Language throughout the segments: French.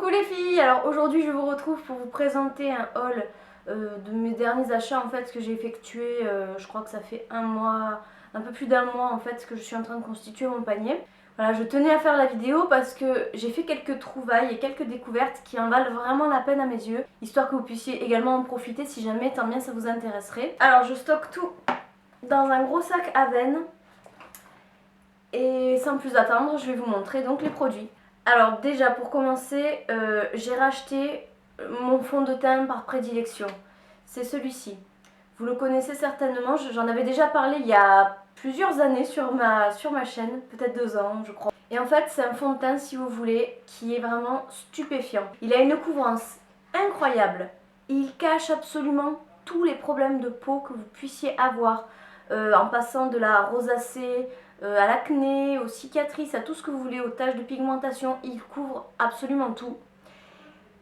Coucou les filles, alors aujourd'hui je vous retrouve pour vous présenter un haul de mes derniers achats en fait que j'ai effectué, je crois que ça fait un mois, un peu plus d'un mois en fait que je suis en train de constituer mon panier. Voilà, je tenais à faire la vidéo parce que j'ai fait quelques trouvailles et quelques découvertes qui en valent vraiment la peine à mes yeux, histoire que vous puissiez également en profiter si jamais tant bien ça vous intéresserait. Alors je stocke tout dans un gros sac à veine et sans plus attendre je vais vous montrer donc les produits. Alors déjà pour commencer, j'ai racheté mon fond de teint par prédilection. C'est celui-ci. Vous le connaissez certainement, j'en avais déjà parlé il y a plusieurs années sur ma chaîne, peut-être 2 ans je crois. Et en fait c'est un fond de teint si vous voulez qui est vraiment stupéfiant. Il a une couvrance incroyable. Il cache absolument tous les problèmes de peau que vous puissiez avoir en passant de la rosacée, à l'acné, aux cicatrices, à tout ce que vous voulez, aux taches de pigmentation, il couvre absolument tout.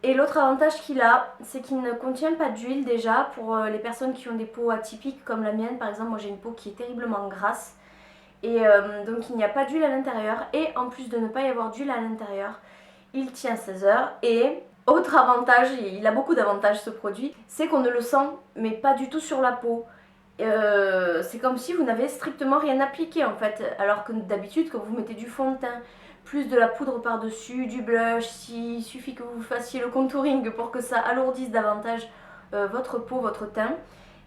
Et l'autre avantage qu'il a, c'est qu'il ne contient pas d'huile déjà pour les personnes qui ont des peaux atypiques comme la mienne. Par exemple, moi j'ai une peau qui est terriblement grasse et donc il n'y a pas d'huile à l'intérieur. Et en plus de ne pas y avoir d'huile à l'intérieur, il tient 16 heures. Et autre avantage, il a beaucoup d'avantages ce produit, c'est qu'on ne le sent mais pas du tout sur la peau. C'est comme si vous n'avez strictement rien appliqué en fait, alors que d'habitude quand vous mettez du fond de teint, plus de la poudre par dessus, du blush, s'il suffit que vous fassiez le contouring pour que ça alourdisse davantage votre peau, votre teint,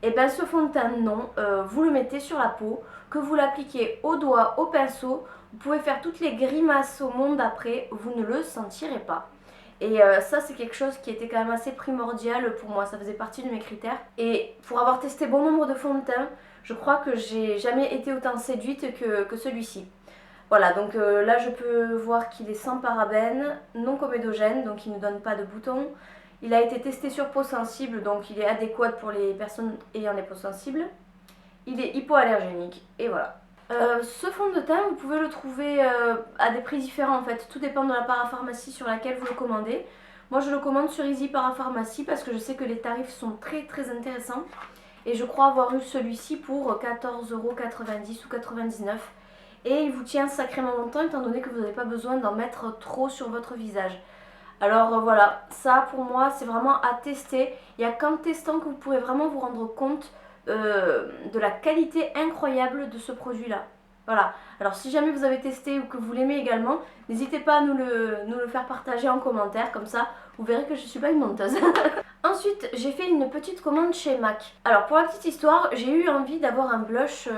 et bien ce fond de teint non, vous le mettez sur la peau, que vous l'appliquez au doigt, au pinceau, vous pouvez faire toutes les grimaces au monde après, vous ne le sentirez pas. Et ça c'est quelque chose qui était quand même assez primordial pour moi, ça faisait partie de mes critères. Et pour avoir testé bon nombre de fonds de teint, je crois que j'ai jamais été autant séduite que celui-ci. Voilà, donc là je peux voir qu'il est sans parabènes, non comédogène, donc il ne donne pas de boutons. Il a été testé sur peau sensible, donc il est adéquat pour les personnes ayant des peaux sensibles. Il est hypoallergénique, et voilà. Ce fond de teint, vous pouvez le trouver à des prix différents en fait, tout dépend de la parapharmacie sur laquelle vous le commandez. Moi je le commande sur Easy Parapharmacie parce que je sais que les tarifs sont très intéressants. Et je crois avoir eu celui-ci pour 14,90 € ou 99 €. Et il vous tient sacrément longtemps étant donné que vous n'avez pas besoin d'en mettre trop sur votre visage. Alors voilà, ça pour moi c'est vraiment à tester. Il n'y a qu'en testant que vous pourrez vraiment vous rendre compte de la qualité incroyable de ce produit là. Voilà, alors si jamais vous avez testé ou que vous l'aimez également, n'hésitez pas à nous le faire partager en commentaire, comme ça vous verrez que je ne suis pas une menteuse. Ensuite j'ai fait une petite commande chez MAC. Alors pour la petite histoire, j'ai eu envie d'avoir un blush,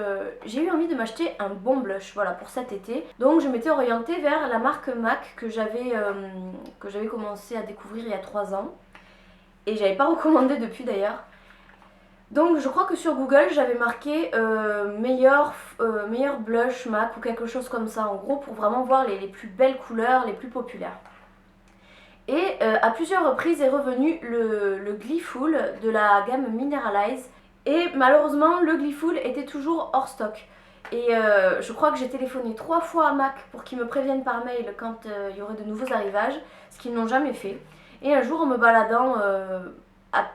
j'ai eu envie de m'acheter un bon blush voilà, pour cet été. Donc je m'étais orientée vers la marque MAC que j'avais commencé à découvrir il y a 3 ans. Et j'avais pas recommandé depuis d'ailleurs. Donc je crois que sur Google j'avais marqué meilleur blush MAC ou quelque chose comme ça en gros pour vraiment voir les plus belles couleurs, les plus populaires. Et à plusieurs reprises est revenu le Glyful de la gamme Mineralize et malheureusement le Glyful était toujours hors stock. Et je crois que j'ai téléphoné 3 fois à MAC pour qu'ils me préviennent par mail quand il y aurait de nouveaux arrivages, ce qu'ils n'ont jamais fait. Et un jour en me baladant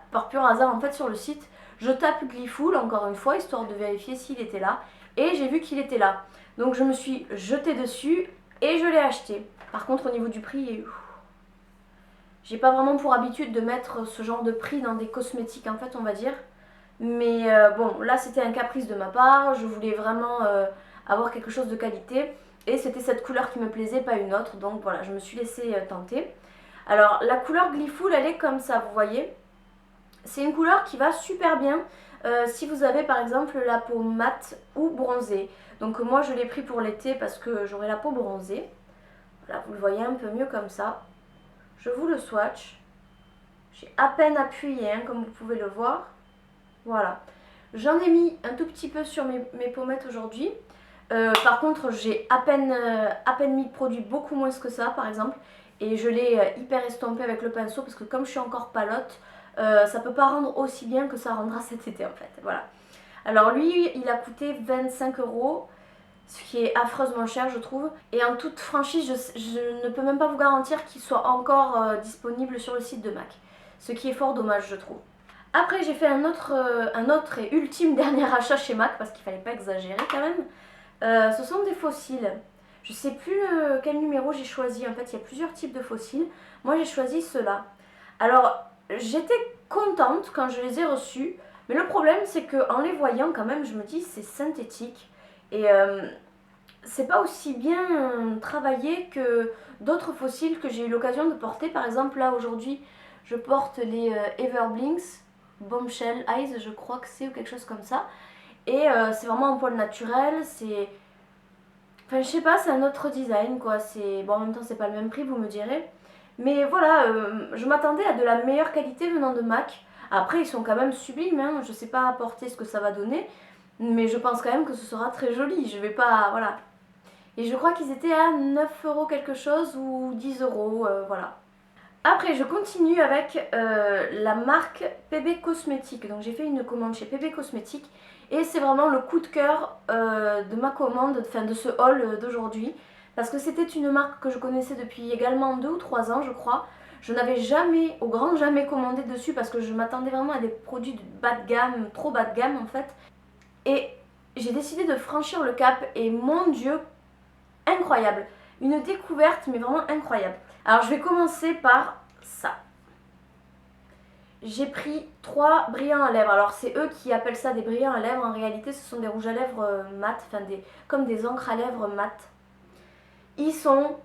par pur hasard en fait sur le site, je tape Glyful encore une fois histoire de vérifier s'il était là et j'ai vu qu'il était là. Donc je me suis jetée dessus et je l'ai acheté. Par contre au niveau du prix, j'ai pas vraiment pour habitude de mettre ce genre de prix dans des cosmétiques en fait on va dire. Mais bon là c'était un caprice de ma part, je voulais vraiment avoir quelque chose de qualité. Et c'était cette couleur qui me plaisait, pas une autre, donc voilà je me suis laissée tenter. Alors la couleur Glyful elle est comme ça vous voyez. C'est une couleur qui va super bien si vous avez par exemple la peau mate ou bronzée. Donc moi je l'ai pris pour l'été parce que j'aurai la peau bronzée. Voilà, vous le voyez un peu mieux comme ça. Je vous le swatch. J'ai à peine appuyé hein, comme vous pouvez le voir. Voilà. J'en ai mis un tout petit peu sur mes pommettes aujourd'hui. Par contre j'ai à peine mis de produit, beaucoup moins que ça par exemple. Et je l'ai hyper estompé avec le pinceau parce que comme je suis encore palote, ça peut pas rendre aussi bien que ça rendra cet été en fait, voilà. Alors lui il a coûté 25 €, ce qui est affreusement cher je trouve. Et en toute franchise je ne peux même pas vous garantir qu'il soit encore disponible sur le site de MAC. Ce qui est fort dommage je trouve. Après j'ai fait un autre et ultime dernier achat chez MAC parce qu'il fallait pas exagérer quand même. Ce sont des fossiles. Je sais plus quel numéro j'ai choisi. En fait, il y a plusieurs types de fossiles. Moi, j'ai choisi ceux-là. Alors, j'étais contente quand je les ai reçus. Mais le problème, c'est qu'en les voyant, quand même, je me dis c'est synthétique. Et c'est pas aussi bien travaillé que d'autres fossiles que j'ai eu l'occasion de porter. Par exemple, là, aujourd'hui, je porte les Everblinks Bombshell Eyes, je crois que c'est, ou quelque chose comme ça. Et c'est vraiment en poil naturel, c'est... Enfin, je sais pas, c'est un autre design, quoi. Bon, en même temps, c'est pas le même prix, vous me direz. Mais voilà, je m'attendais à de la meilleure qualité venant de MAC. Après, ils sont quand même sublimes, hein. Je sais pas apporter ce que ça va donner. Mais je pense quand même que ce sera très joli. Je vais pas... Voilà. Et je crois qu'ils étaient à 9 euros quelque chose ou 10 euros, voilà. Après, je continue avec la marque PB Cosmétique. Donc j'ai fait une commande chez PB Cosmétique et c'est vraiment le coup de cœur de ma commande, enfin de ce haul d'aujourd'hui. Parce que c'était une marque que je connaissais depuis également 2 ou 3 ans, je crois. Je n'avais jamais, au grand jamais, commandé dessus parce que je m'attendais vraiment à des produits de bas de gamme, trop bas de gamme en fait. Et j'ai décidé de franchir le cap et mon Dieu, incroyable. Une découverte mais vraiment incroyable. Alors je vais commencer par ça. J'ai pris 3 brillants à lèvres. Alors c'est eux qui appellent ça des brillants à lèvres. En réalité ce sont des rouges à lèvres mat, enfin comme des encres à lèvres mat. Ils sont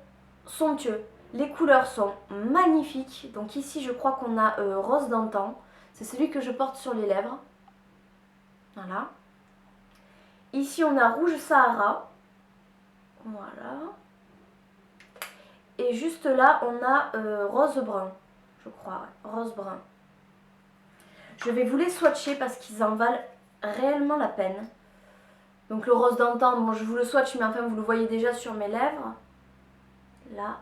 somptueux. Les couleurs sont magnifiques. Donc ici je crois qu'on a rose d'antan. C'est celui que je porte sur les lèvres. Voilà. Ici on a rouge Sahara. Voilà. Et juste là, on a rose brun, je crois, ouais, rose brun. Je vais vous les swatcher parce qu'ils en valent réellement la peine. Donc le rose d'antan, bon je vous le swatch, mais enfin vous le voyez déjà sur mes lèvres. Là.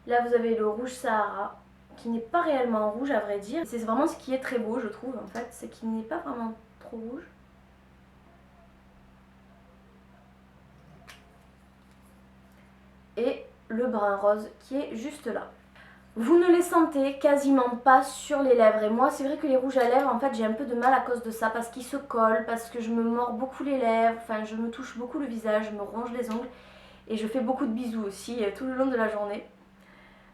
Là vous avez le rouge Sahara, qui n'est pas réellement rouge à vrai dire. C'est vraiment ce qui est très beau je trouve en fait, c'est qu'il n'est pas vraiment trop rouge. Et le brun rose qui est juste là. Vous ne les sentez quasiment pas sur les lèvres. Et moi, c'est vrai que les rouges à lèvres, en fait, j'ai un peu de mal à cause de ça. Parce qu'ils se collent, parce que je me mords beaucoup les lèvres. Enfin, je me touche beaucoup le visage, je me ronge les ongles. Et je fais beaucoup de bisous aussi tout le long de la journée.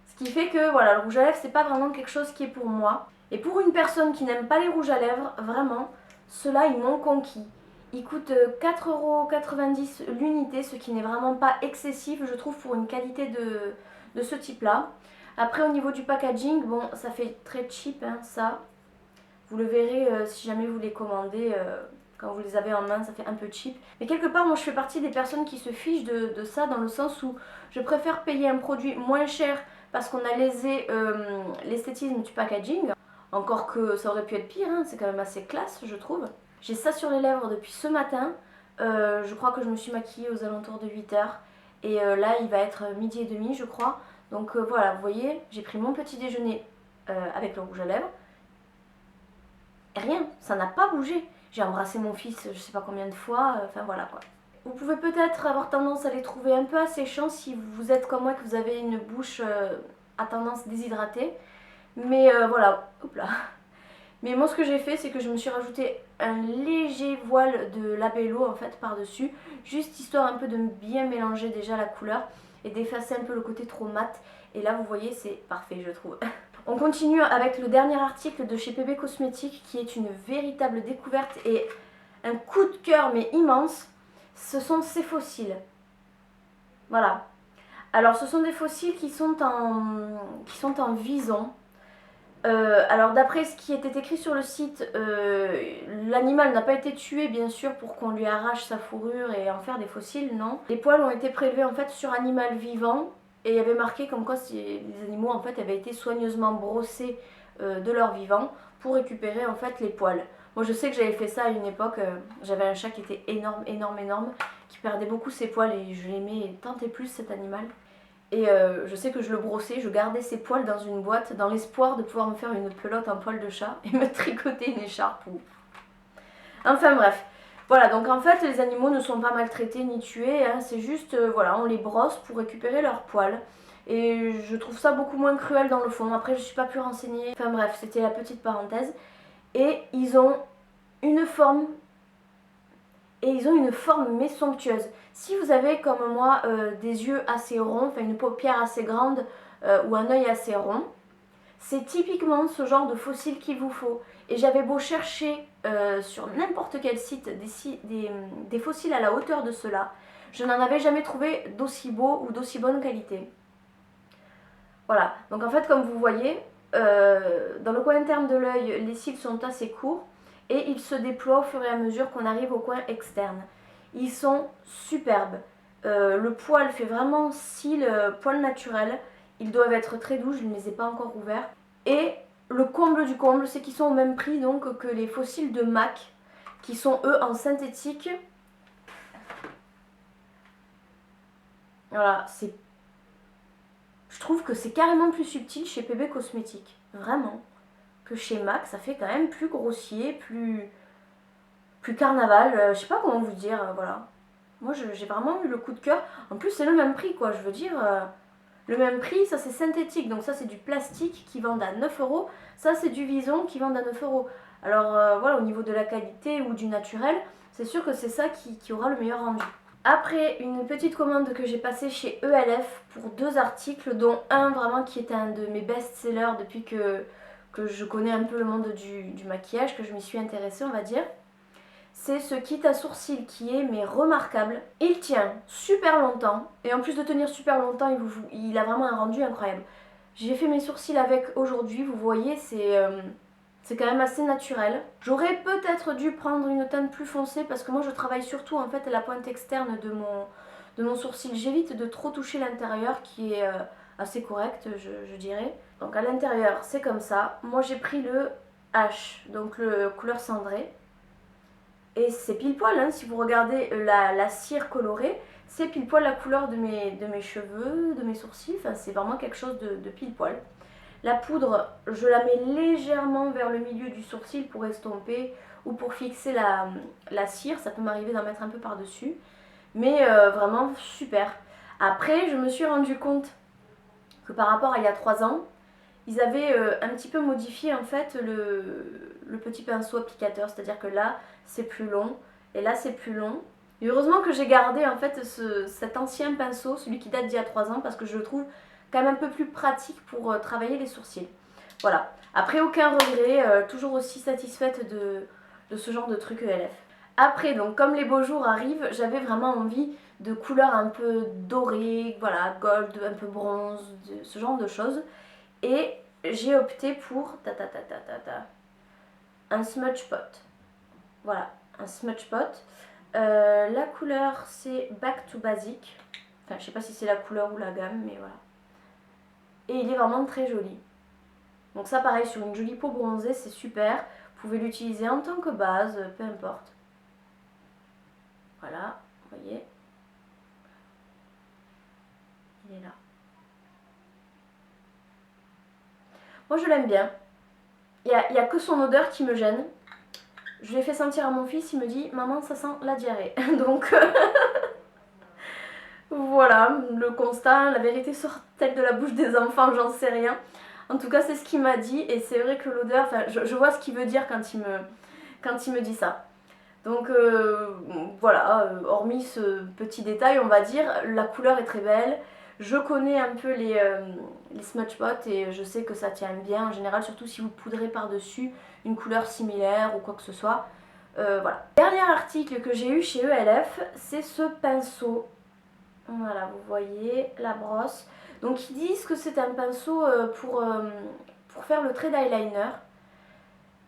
Ce qui fait que, voilà, le rouge à lèvres, c'est pas vraiment quelque chose qui est pour moi. Et pour une personne qui n'aime pas les rouges à lèvres, vraiment, ceux-là, ils m'ont conquis. Ils coûtent 4,90 € l'unité, ce qui n'est vraiment pas excessif, je trouve, pour une qualité de ce type-là. Après, au niveau du packaging, bon, ça fait très cheap, hein, ça. Vous le verrez si jamais vous les commandez, quand vous les avez en main, ça fait un peu cheap. Mais quelque part, moi, je fais partie des personnes qui se fichent de ça, dans le sens où je préfère payer un produit moins cher parce qu'on a lésé l'esthétisme du packaging. Encore que ça aurait pu être pire, hein, c'est quand même assez classe, je trouve. J'ai ça sur les lèvres depuis ce matin. Je crois que je me suis maquillée aux alentours de 8 h. Et là, il va être 12h30, je crois. Donc voilà, vous voyez, j'ai pris mon petit déjeuner avec le rouge à lèvres. Rien, ça n'a pas bougé. J'ai embrassé mon fils je sais pas combien de fois, enfin voilà quoi. Vous pouvez peut-être avoir tendance à les trouver un peu asséchants si vous êtes comme moi, que vous avez une bouche à tendance déshydratée. Mais voilà, hop là. Mais moi ce que j'ai fait, c'est que je me suis rajouté un léger voile de labello en fait par-dessus. Juste histoire un peu de bien mélanger déjà la couleur et d'effacer un peu le côté trop mat. Et là vous voyez, c'est parfait je trouve. On continue avec le dernier article de chez PB Cosmétique qui est une véritable découverte et un coup de cœur mais immense. Ce sont ces fossiles. Voilà. Alors ce sont des fossiles qui sont en vison. Alors d'après ce qui était écrit sur le site, l'animal n'a pas été tué bien sûr pour qu'on lui arrache sa fourrure et en faire des fossiles, non. Les poils ont été prélevés en fait sur animal vivant et il y avait marqué comme quoi les animaux en fait avaient été soigneusement brossés de leur vivant pour récupérer en fait les poils. Moi je sais que j'avais fait ça à une époque, j'avais un chat qui était énorme, qui perdait beaucoup ses poils et je l'aimais tant et plus cet animal. Et je sais que je le brossais, je gardais ses poils dans une boîte dans l'espoir de pouvoir me faire une pelote en poil de chat et me tricoter une écharpe. Enfin bref, voilà, donc en fait les animaux ne sont pas maltraités ni tués, hein, c'est juste, voilà, on les brosse pour récupérer leurs poils. Et je trouve ça beaucoup moins cruel dans le fond, après je suis pas plus renseignée, enfin bref, c'était la petite parenthèse. Et ils ont une forme et ils ont une forme mais somptueuse. Si vous avez comme moi des yeux assez ronds, enfin une paupière assez grande ou un œil assez rond, c'est typiquement ce genre de fossile qu'il vous faut. Et j'avais beau chercher sur n'importe quel site des fossiles à la hauteur de cela, je n'en avais jamais trouvé d'aussi beau ou d'aussi bonne qualité. Voilà, donc en fait comme vous voyez, dans le coin interne de l'œil, les cils sont assez courts et ils se déploient au fur et à mesure qu'on arrive au coin externe. Ils sont superbes. Le poil fait vraiment cils, poil naturel. Ils doivent être très doux, je ne les ai pas encore ouverts. Et le comble du comble, c'est qu'ils sont au même prix donc que les fossiles de MAC, qui sont eux en synthétique. Voilà, je trouve que c'est carrément plus subtil chez PB Cosmétiques. Vraiment. Que chez MAC, ça fait quand même plus grossier, plus carnaval. Je sais pas comment vous dire, voilà. Moi, j'ai vraiment eu le coup de cœur. En plus, c'est le même prix, quoi. Je veux dire, le même prix, ça c'est synthétique. Donc ça, c'est du plastique qui vend à 9 euros. Ça, c'est du Vison qui vend à 9 euros. Alors, voilà, au niveau de la qualité ou du naturel, c'est sûr que c'est ça qui aura le meilleur rendu. Après, une petite commande que j'ai passée chez ELF pour 2 articles, dont un vraiment qui était un de mes best-sellers depuis que je connais un peu le monde du maquillage, que je m'y suis intéressée, on va dire. C'est ce kit à sourcils qui est mais remarquable. Il tient super longtemps et en plus de tenir super longtemps, il a vraiment un rendu incroyable. J'ai fait mes sourcils avec aujourd'hui, vous voyez, c'est quand même assez naturel. J'aurais peut-être dû prendre une teinte plus foncée parce que moi je travaille surtout en fait à la pointe externe de mon sourcil. J'évite de trop toucher l'intérieur qui est assez correct, je dirais. Donc à l'intérieur c'est comme ça. Moi j'ai pris le H, donc le couleur cendrée. Et c'est pile poil, hein, si vous regardez la cire colorée, c'est pile poil la couleur de mes cheveux, de mes sourcils. Enfin c'est vraiment quelque chose de pile poil. La poudre, je la mets légèrement vers le milieu du sourcil pour estomper ou pour fixer la cire. Ça peut m'arriver d'en mettre un peu par-dessus. Mais vraiment super. Après, je me suis rendu compte que par rapport à il y a 3 ans, ils avaient un petit peu modifié en fait le petit pinceau applicateur. C'est-à-dire que là, c'est plus long et là, c'est plus long. Et heureusement que j'ai gardé en fait cet ancien pinceau, celui qui date d'il y a 3 ans, parce que je le trouve quand même un peu plus pratique pour travailler les sourcils. Voilà. Après, aucun regret, toujours aussi satisfaite de ce genre de truc ELF. Après, donc comme les beaux jours arrivent, j'avais vraiment envie de couleurs un peu dorées, voilà, gold, un peu bronze, ce genre de choses. Et j'ai opté pour un smudge pot. Voilà, un smudge pot. La couleur c'est Back to Basic. Enfin, je sais pas si c'est la couleur ou la gamme, mais voilà. Et il est vraiment très joli. Donc ça pareil, sur une jolie peau bronzée, c'est super. Vous pouvez l'utiliser en tant que base, peu importe. Voilà, vous voyez. Il est là. Moi je l'aime bien. Il n'y a que son odeur qui me gêne. Je l'ai fait sentir à mon fils, il me dit « Maman, ça sent la diarrhée ». Donc voilà, le constat, la vérité sort-elle de la bouche des enfants, j'en sais rien. En tout cas, c'est ce qu'il m'a dit et c'est vrai que l'odeur, enfin, je vois ce qu'il veut dire quand il me dit ça. Donc voilà, hormis ce petit détail, on va dire, la couleur est très belle. Je connais un peu les smudge pots et je sais que ça tient bien en général, surtout si vous poudrez par-dessus une couleur similaire ou quoi que ce soit. Voilà. Dernier article que j'ai eu chez ELF, c'est ce pinceau. Voilà, vous voyez la brosse. Donc ils disent que c'est un pinceau pour faire le trait d'eyeliner.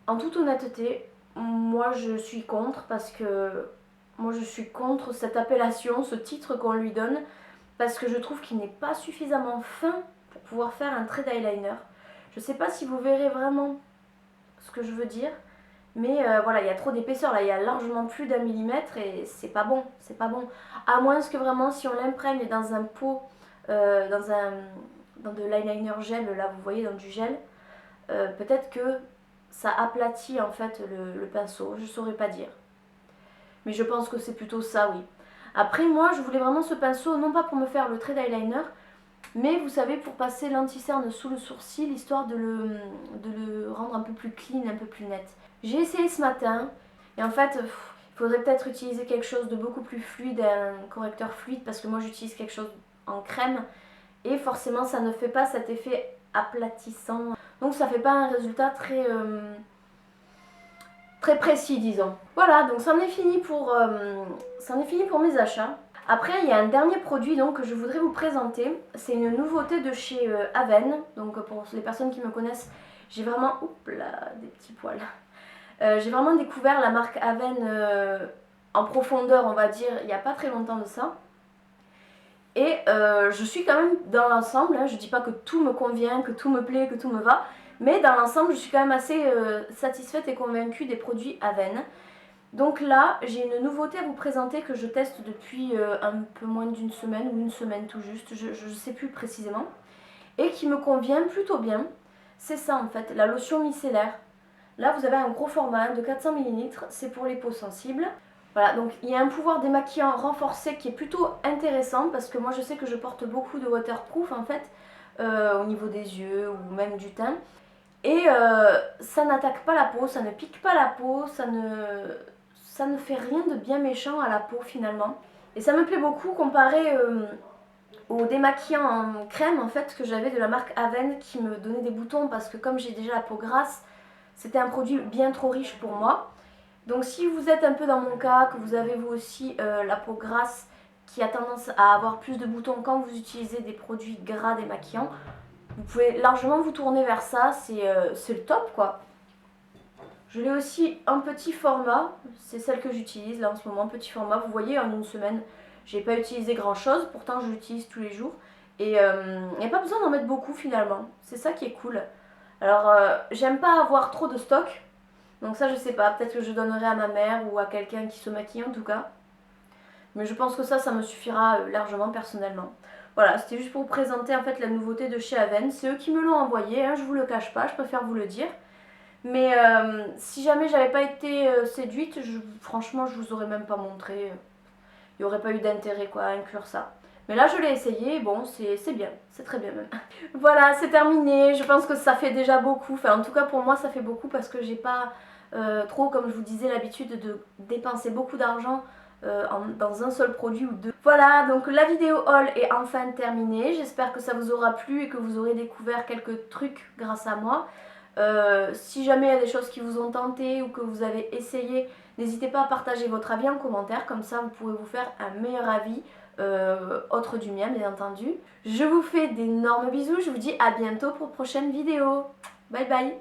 En toute honnêteté, moi je suis contre parce que moi je suis contre cette appellation, ce titre qu'on lui donne, parce que je trouve qu'il n'est pas suffisamment fin pour pouvoir faire un trait d'eyeliner. Je sais pas si vous verrez vraiment ce que je veux dire, mais voilà, il y a trop d'épaisseur là, il y a largement plus d'1 millimètre et c'est pas bon, c'est pas bon. À moins que vraiment si on l'imprègne dans un pot, dans de l'eyeliner gel, là vous voyez dans du gel, peut-être que ça aplatit en fait le pinceau, je saurais pas dire. Mais je pense que c'est plutôt ça, oui. Après moi je voulais vraiment ce pinceau, non pas pour me faire le trait d'eyeliner, mais vous savez pour passer l'anti-cerne sous le sourcil, histoire de le rendre un peu plus clean, un peu plus net. J'ai essayé ce matin et en fait Il faudrait peut-être utiliser quelque chose de beaucoup plus fluide, un correcteur fluide, parce que moi j'utilise quelque chose en crème et forcément ça ne fait pas cet effet aplatissant. Donc ça fait pas un résultat très précis, disons. Voilà, donc c'en est fini pour mes achats. Après, il y a un dernier produit donc, que je voudrais vous présenter. C'est une nouveauté de chez Aven. Donc pour les personnes qui me connaissent, j'ai vraiment... Oups là, des petits poils. J'ai vraiment découvert la marque Aven en profondeur, on va dire, il n'y a pas très longtemps de ça. Et je suis quand même dans l'ensemble, hein, je dis pas que tout me convient, que tout me plaît, que tout me va, mais dans l'ensemble je suis quand même assez satisfaite et convaincue des produits Aven. Donc là j'ai une nouveauté à vous présenter que je teste depuis un peu moins d'une semaine ou une semaine tout juste, je ne sais plus précisément, et qui me convient plutôt bien. C'est ça en fait, la lotion micellaire. Là vous avez un gros format de 400 ml, c'est pour les peaux sensibles. Voilà, donc il y a un pouvoir démaquillant renforcé qui est plutôt intéressant parce que moi je sais que je porte beaucoup de waterproof en fait au niveau des yeux ou même du teint. Et ça n'attaque pas la peau, ça ne pique pas la peau, ça ne fait rien de bien méchant à la peau finalement. Et ça me plaît beaucoup comparé au démaquillant en crème en fait que j'avais de la marque Aven qui me donnait des boutons parce que comme j'ai déjà la peau grasse, c'était un produit bien trop riche pour moi. Donc si vous êtes un peu dans mon cas, que vous avez vous aussi la peau grasse qui a tendance à avoir plus de boutons quand vous utilisez des produits gras démaquillants, vous pouvez largement vous tourner vers ça, c'est le top quoi. Je l'ai aussi en petit format, c'est celle que j'utilise là en ce moment, petit format. Vous voyez en une semaine, j'ai pas utilisé grand chose, pourtant je l'utilise tous les jours. Et il n'y a pas besoin d'en mettre beaucoup finalement, c'est ça qui est cool. Alors j'aime pas avoir trop de stock. Donc ça je sais pas, peut-être que je donnerai à ma mère ou à quelqu'un qui se maquille en tout cas. Mais je pense que ça me suffira largement personnellement. Voilà, c'était juste pour vous présenter en fait la nouveauté de chez Aven. C'est eux qui me l'ont envoyé, hein, je vous le cache pas, je préfère vous le dire. Mais si jamais j'avais pas été séduite, franchement je vous aurais même pas montré. Il n'y aurait pas eu d'intérêt quoi à inclure ça. Mais là je l'ai essayé, bon c'est bien, c'est très bien même. Voilà, c'est terminé, je pense que ça fait déjà beaucoup. Enfin en tout cas pour moi ça fait beaucoup parce que j'ai pas trop, comme je vous disais, l'habitude de dépenser beaucoup d'argent dans un seul produit ou deux. Voilà, donc la vidéo haul est enfin terminée. J'espère que ça vous aura plu et que vous aurez découvert quelques trucs grâce à moi. Si jamais il y a des choses qui vous ont tenté ou que vous avez essayé, n'hésitez pas à partager votre avis en commentaire, comme ça vous pourrez vous faire un meilleur avis, autre du mien bien entendu. Je vous fais d'énormes bisous, je vous dis à bientôt pour une prochaine vidéo. Bye bye.